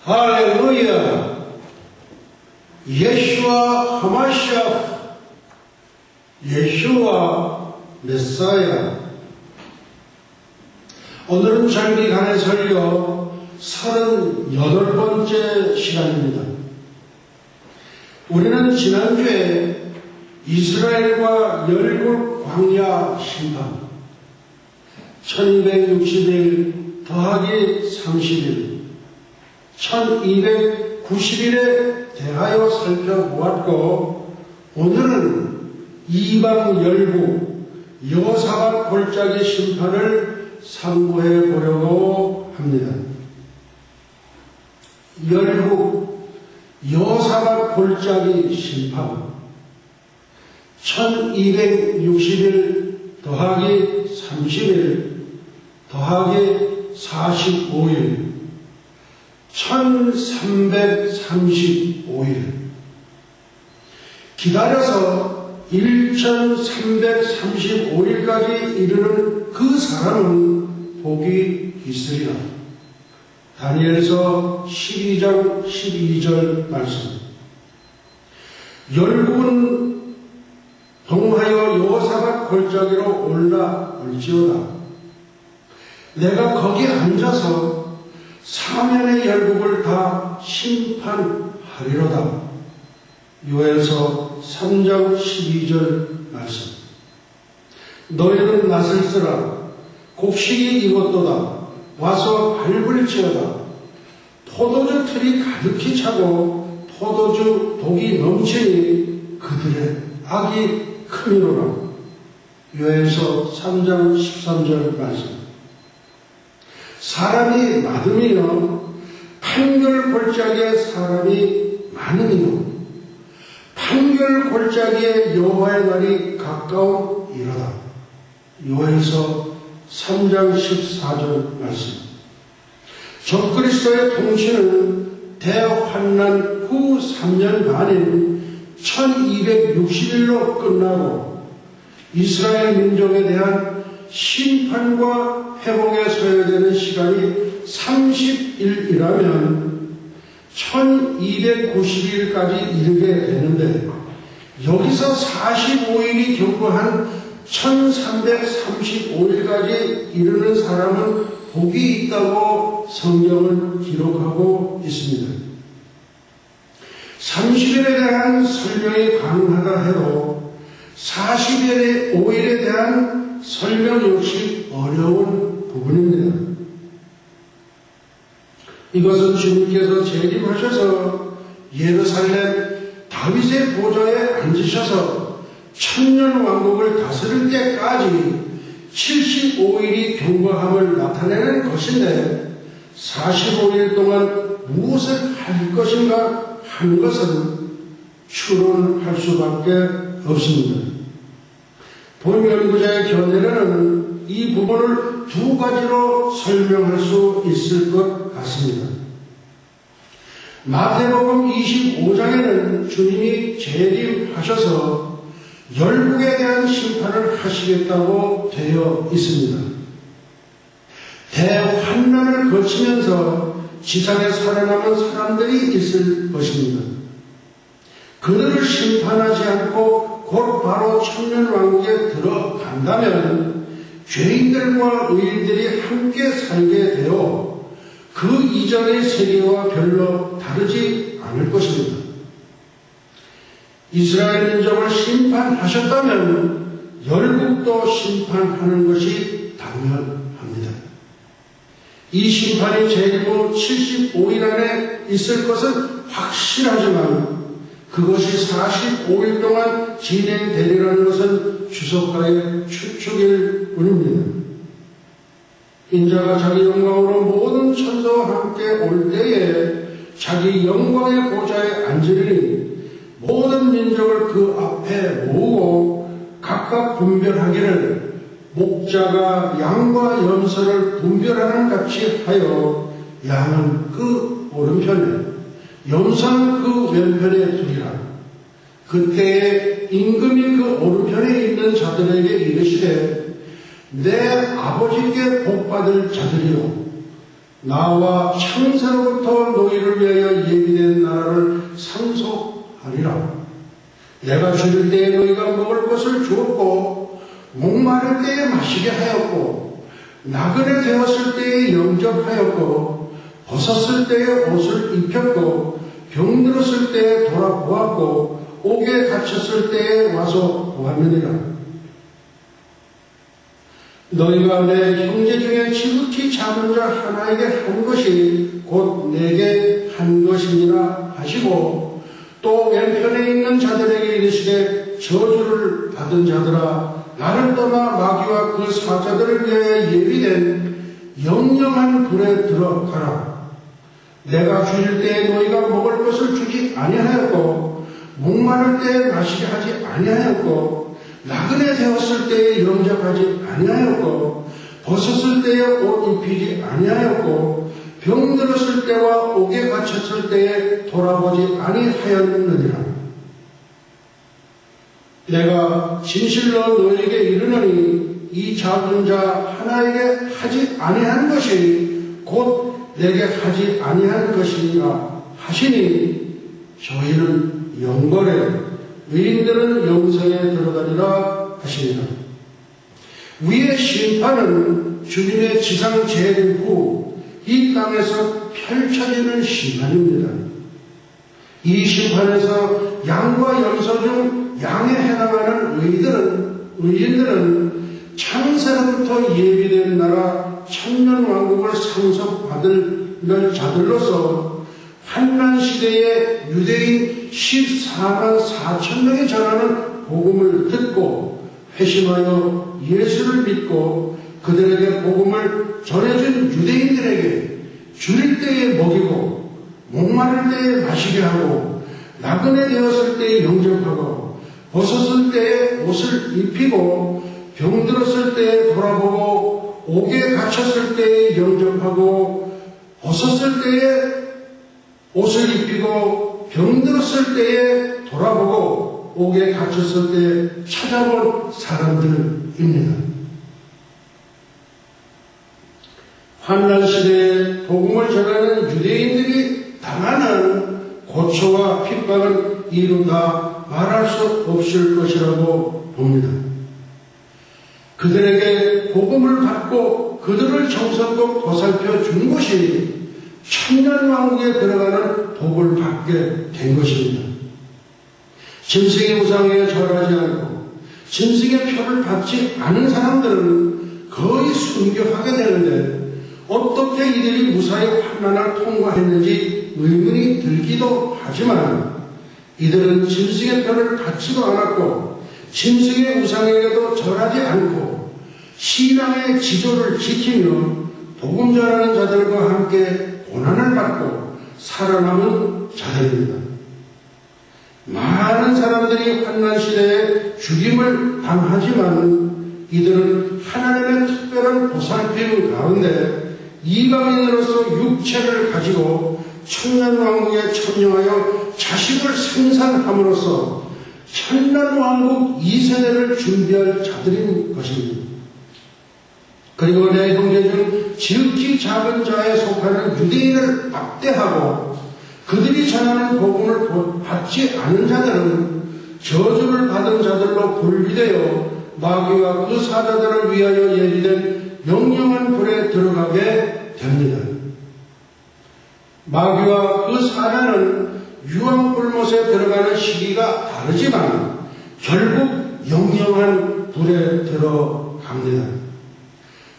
할렐루야. 예수와 하마시아, 예수와 메사야. 오늘은 장기간의 설교 38번째 시간입니다. 우리는 지난주에 이스라엘과 열국 광야 심판 1260일 더하기 30일 1290일에 대하여 살펴보았고, 오늘은 이방 열국 여호사밧 골짜기 심판을 상고해 보려고 합니다. 열국 여호사밧 골짜기 심판 1260일 더하기 30일 더하기 45일 1335일 기다려서 1335일까지 이르는 그 사람은 복이 있으리라. 다니엘서 12장 12절 말씀. 열국은 동하여 여호사밧 골짜기로 올라올지어다. 내가 거기 앉아서 사면의 열국을 다 심판하리로다. 요엘서 3장 12절 말씀. 너희는 낯을 쓰라. 곡식이 익었도다. 와서 밟을지어다. 포도주 틀이 가득히 차고 포도주 독이 넘치니 그들의 악이 크니로라. 요엘서 3장 13절 말씀. 사람이 많으며 판결 골짜기에 사람이 많으며 판결 골짜기에 여호와의 날이 가까우이로다. 요엘서 3장 14절 말씀. 적그리스도의 통치는 대환난 후 3년 반인 1260일로 끝나고 이스라엘 민족에 대한 심판과 회복에 소요되는 시간이 30일이라면 1290일까지 이르게 되는데, 여기서 45일이 경과한 1335일까지 이르는 사람은 복이 있다고 성경은 기록하고 있습니다. 30일에 대한 설명이 가능하다 해도 45일에 대한 설명 역시 어려운 부분입니다. 이것은 주님께서 재림하셔서 예루살렘 다윗의 보좌에 앉으셔서 천년 왕국을 다스릴 때까지 75일이 경과함을 나타내는 것인데, 45일 동안 무엇을 할 것인가 하는 것은 추론할 수밖에 없습니다. 본 연구자의 견해는 이 부분을 두 가지로 설명할 수 있을 것 같습니다. 마태복음 25장에는 주님이 재림하셔서 열국에 대한 심판을 하시겠다고 되어 있습니다. 대환난을 거치면서 지상에 살아남은 사람들이 있을 것입니다. 그들을 심판하지 않고 곧 바로 천년왕국에 들어간다면 죄인들과 의인들이 함께 살게 되어 그 이전의 세계와 별로 다르지 않을 것입니다. 이스라엘 민족을 심판하셨다면 열국도 심판하는 것이 당연합니다. 이 심판이 재림 후 75일 안에 있을 것은 확실하지만 그것이 45일 동안 진행되리라는 것은 주석가의 추측일 뿐입니다. 인자가 자기 영광으로 모든 천사와 함께 올 때에 자기 영광의 보좌에 앉으리니 모든 민족을 그 앞에 모으고 각각 분별하기를 목자가 양과 염소를 분별하는 같이 하여 양은 그 오른편에 염소는 그 왼편에 두리라. 그때에 임금이 그 오른편에 있는 자들에게 이르시되 내 아버지께 복받을 자들이요 나와 창세로부터 너희를 위하여 예비된 나라를 상속하리라. 내가 죽을 때에 너희가 먹을 것을 주었고 목마를 때에 마시게 하였고 나그네 되었을 때에 영접하였고 벗었을 때에 옷을 입혔고 병들었을 때에 돌아보았고 옥에 갇혔을 때에 와서 보았느니라. 너희가 내 형제 중에 지극히 작은 자 하나에게 한 것이 곧 내게 한 것이니라 하시고 또 왼편에 있는 자들에게 이르시되 저주를 받은 자들아 나를 떠나 마귀와 그 사자들을 위하여 예비된 영영한 불에 들어가라. 내가 죽일 때에 너희가 먹을 것을 주지 아니하였고 목마를 때에 마시게 하지 아니하였고 나그네 되었을 때에 영접하지 아니하였고 벗었을 때에 옷 입히지 아니하였고 병들었을 때와 옥에 갇혔을 때에 돌아보지 아니하였느니라. 내가 진실로 너에게 이르노니 이 작은 자 하나에게 하지 아니한 것이 곧 내게 하지 아니한 것이니라 하시니 저희는 영벌에 의인들은 영생에 들어가리라 하시니라. 위의 심판은 주님의 지상 재림 후 이 땅에서 펼쳐지는 심판입니다. 이 심판에서 양과 염소 중 양에 해당하는 의인들은 창세로부터 예비된 나라 천년왕국을 상속받을 자들로서 환난 시대에 유대인 14만 4천 명이 전하는 복음을 듣고 회심하여 예수를 믿고 그들에게 복음을 전해준 유대인들에게 줄일 때에 먹이고 목마를 때에 마시게 하고 나그네 되었을 때에 영접하고 벗었을 때에 옷을 입히고 병들었을 때에 돌아보고 옥에 갇혔을 때에 영접하고 벗었을 때에 옷을 입히고 병들었을 때에 돌아보고 옥에 갇혔을 때에 찾아본 사람들입니다. 환난 시대에 복음을 전하는 유대인들이 당하는 고초와 핍박은 이루 다 말할 수 없을 것이라고 봅니다. 그들에게 복음을 받고 그들을 정성껏 보살펴 준 것이 천년왕국에 들어가는 복을 받게 된 것입니다. 짐승의 우상에 절하지 않고 짐승의 표를 받지 않은 사람들은 거의 순교하게 되는데 어떻게 이들이 무사히 환난을 통과했는지 의문이 들기도 하지만 이들은 짐승의 표를 받지도 않았고 짐승의 우상에게도 절하지 않고 신앙의 지조를 지키며 복음 전하는 자들과 함께 고난을 받고 살아남은 자들입니다. 많은 사람들이 환난 시대에 죽임을 당하지만 이들은 하나님의 특별한 보살핌 가운데 이방인으로서 육체를 가지고 천년왕국에 천명하여 자식을 생산함으로써 천년왕국 2세대를 준비할 자들인 것입니다. 그리고 내 형제 중 지극히 작은 자에 속하는 유대인을 막대하고 그들이 전하는 복음을 받지 않은 자들은 저주를 받은 자들로 분리되어 마귀와 그 사자들을 위하여 예비된 영영한 불에 들어가게 됩니다. 마귀와 그 사자는 유황불못에 들어가는 시기가 다르지만 결국 영영한 불에 들어갑니다.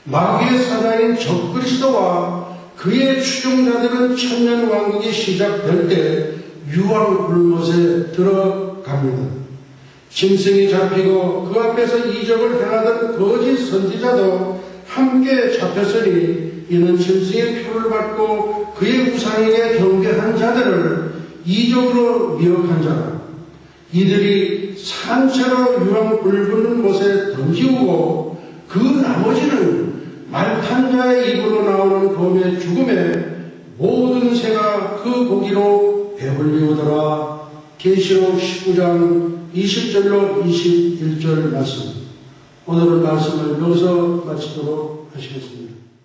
마귀의 사자인 적그리스도와 그의 추종자들은 천년왕국이 시작될 때 유황불못에 들어갑니다. 짐승이 잡히고 그 앞에서 이적을 행하던 거짓 선지자도 함께 잡혔으니 이는 짐승의 표를 받고 그의 우상에게 경배한 자들을 이적으로 미혹한 자라. 이들이 산채로 유황 불붙는 곳에 던지우고 그 나머지는 말탄 자의 입으로 나오는 검의 죽음에 모든 새가 그 고기로 배불리우더라. 계시록 19장 20절로 21절 말씀. 오늘의 말씀을 여기서 마치도록 하시겠습니다.